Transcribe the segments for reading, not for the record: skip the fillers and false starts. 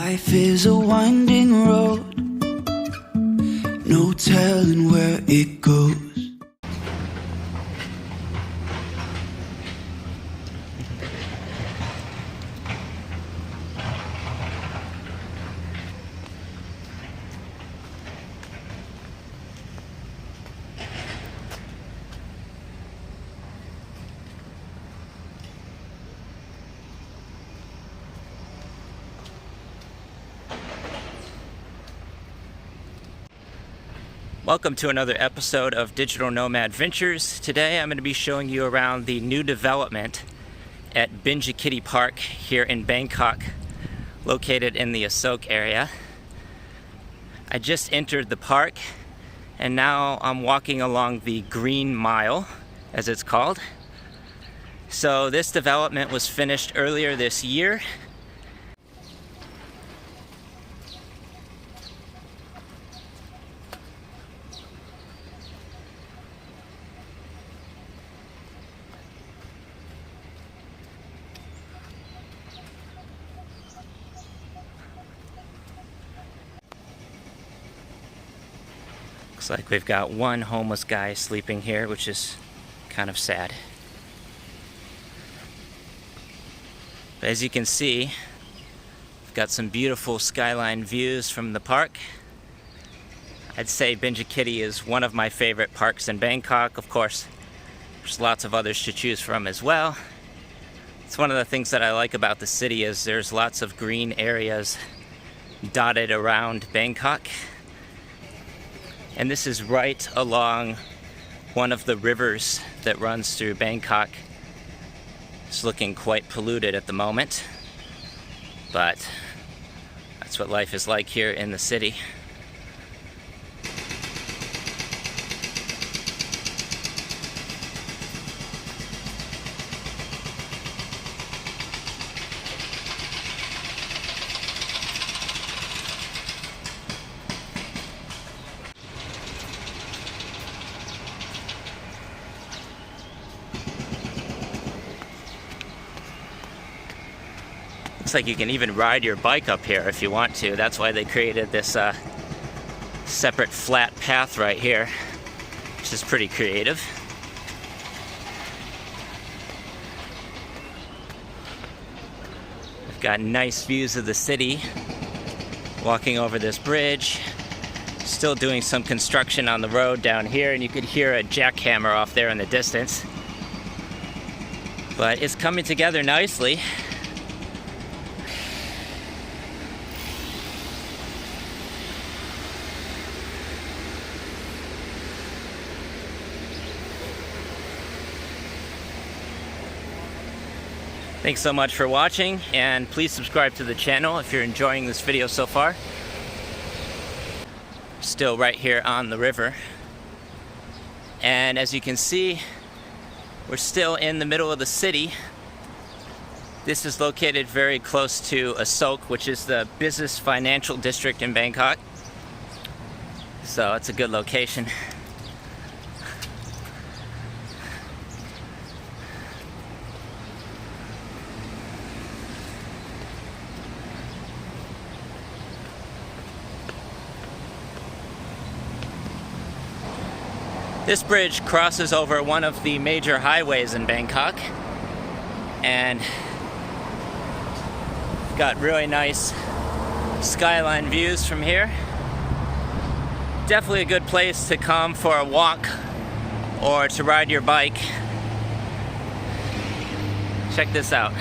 Life is a winding road, no telling where it goes. Welcome to another episode of Digital Nomad Ventures. Today I'm going to be showing you around the new development at Benjakiti Park here in Bangkok, located in the Asok area. I just entered the park and now I'm walking along the Green Mile, as it's called. So this development was finished earlier this year. Looks like we've got one homeless guy sleeping here, which is kind of sad. But as you can see, we've got some beautiful skyline views from the park. I'd say Benjakiti is one of my favorite parks in Bangkok. Of course, there's lots of others to choose from as well. It's one of the things that I like about the city is there's lots of green areas dotted around Bangkok. And this is right along one of the rivers that runs through Bangkok. It's looking quite polluted at the moment, but that's what life is like here in the city. Looks like you can even ride your bike up here if you want to. That's why they created this separate flat path right here, which is pretty creative. We've got nice views of the city, walking over this bridge. Still doing some construction on the road down here, and you could hear a jackhammer off there in the distance. But it's coming together nicely. Thanks so much for watching, and please subscribe to the channel if you're enjoying this video so far. Still right here on the river. And as you can see, we're still in the middle of the city. This is located very close to Asok, which is the business financial district in Bangkok. So it's a good location. This bridge crosses over one of the major highways in Bangkok, and got really nice skyline views from here. Definitely a good place to come for a walk or to ride your bike. Check this out.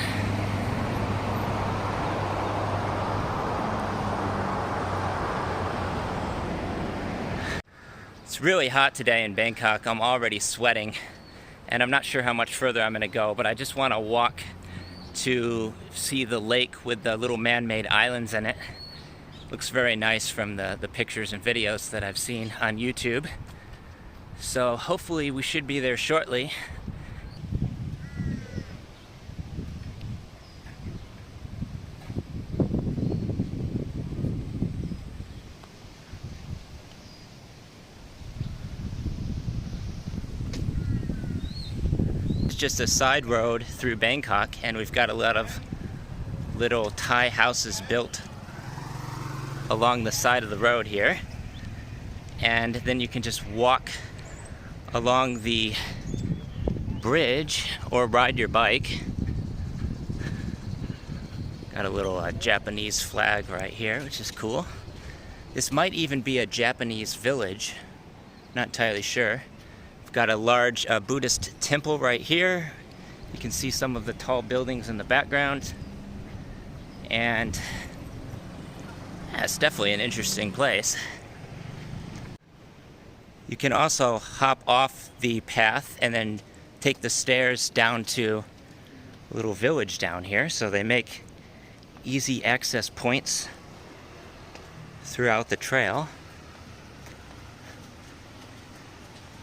It's really hot today in Bangkok. I'm already sweating, and I'm not sure how much further I'm gonna go, but I just wanna walk to see the lake with the little man-made islands in it. Looks very nice from the pictures and videos that I've seen on YouTube. So hopefully we should be there shortly. Just a side road through Bangkok, and we've got a lot of little Thai houses built along the side of the road here, and then you can just walk along the bridge or ride your bike. Got a little Japanese flag right here, which is cool. This might even be a Japanese village, not entirely sure. We've got a large Buddhist temple right here. You can see some of the tall buildings in the background. And yeah, it's definitely an interesting place. You can also hop off the path and then take the stairs down to a little village down here. So they make easy access points throughout the trail.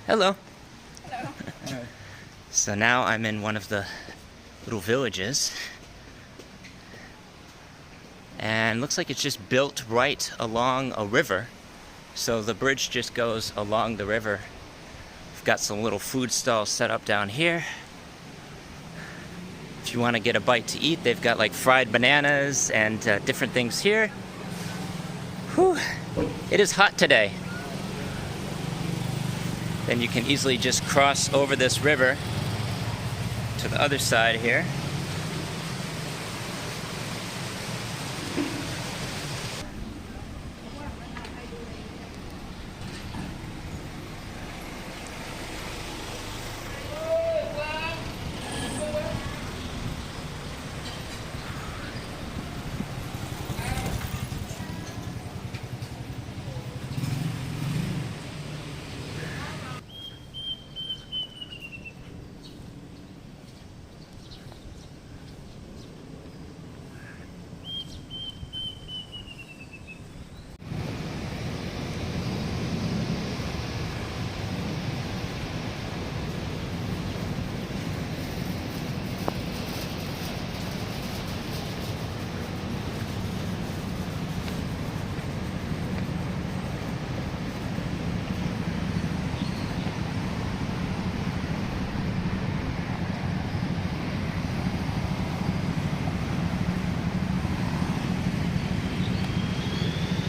Hello. Hello. So now I'm in one of the little villages. And looks like it's just built right along a river. So the bridge just goes along the river. We've got some little food stalls set up down here. If you want to get a bite to eat, they've got like fried bananas and different things here. Whew. It is hot today. Then you can easily just cross over this river to the other side here.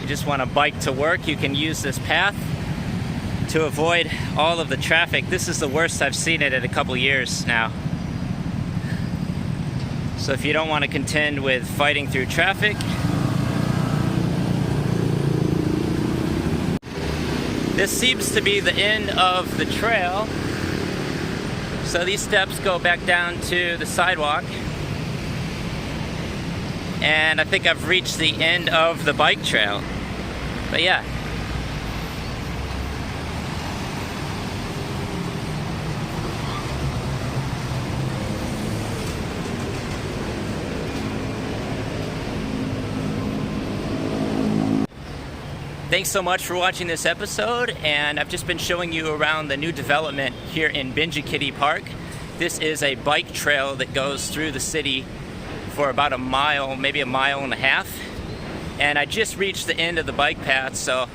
You just want to bike to work, you can use this path to avoid all of the traffic. This is the worst I've seen it in a couple years now. So if you don't want to contend with fighting through traffic, this seems to be the end of the trail. So these steps go back down to the sidewalk. And I think I've reached the end of the bike trail. But yeah. Thanks so much for watching this episode, and I've just been showing you around the new development here in Benjakiti Park. This is a bike trail that goes through the city for about a mile, maybe a mile and a half. And I just reached the end of the bike path, so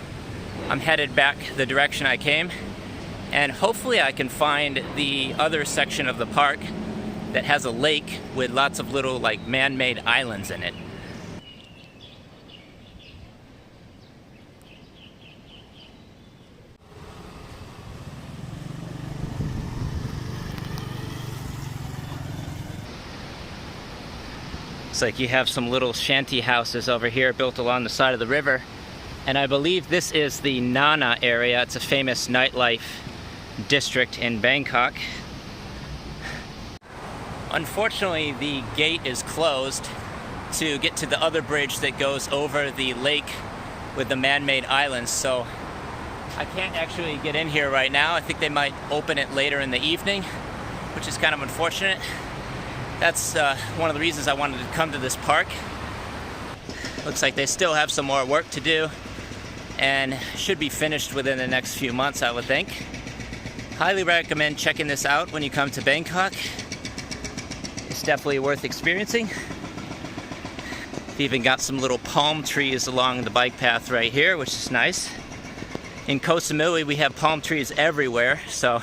I'm headed back the direction I came. And hopefully I can find the other section of the park that has a lake with lots of little like man-made islands in it. Looks like you have some little shanty houses over here built along the side of the river. And I believe this is the Nana area. It's a famous nightlife district in Bangkok. Unfortunately, the gate is closed to get to the other bridge that goes over the lake with the man-made islands, so I can't actually get in here right now. I think they might open it later in the evening, which is kind of unfortunate. That's one of the reasons I wanted to come to this park. Looks like they still have some more work to do and should be finished within the next few months, I would think. Highly recommend checking this out when you come to Bangkok. It's definitely worth experiencing. They've even got some little palm trees along the bike path right here, which is nice. In Koh Samui, we have palm trees everywhere, so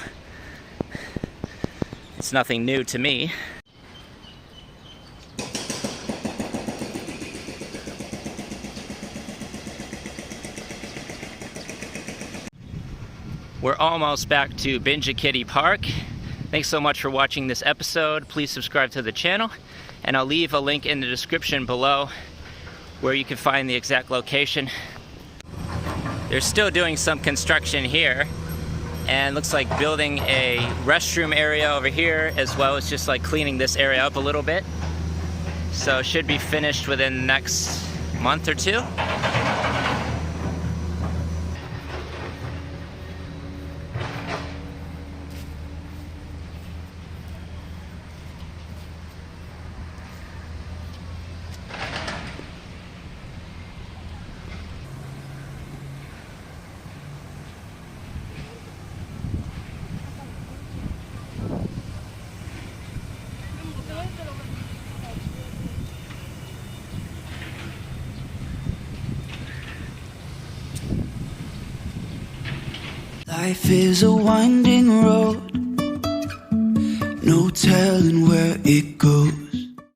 it's nothing new to me. we're almost back to Benjakiti Park. Thanks so much for watching this episode. Please subscribe to the channel, and I'll leave a link in the description below where you can find the exact location. They're still doing some construction here, and looks like building a restroom area over here, as well as just like cleaning this area up a little bit. So it should be finished within the next month or two. Life is a winding road, no telling where it goes.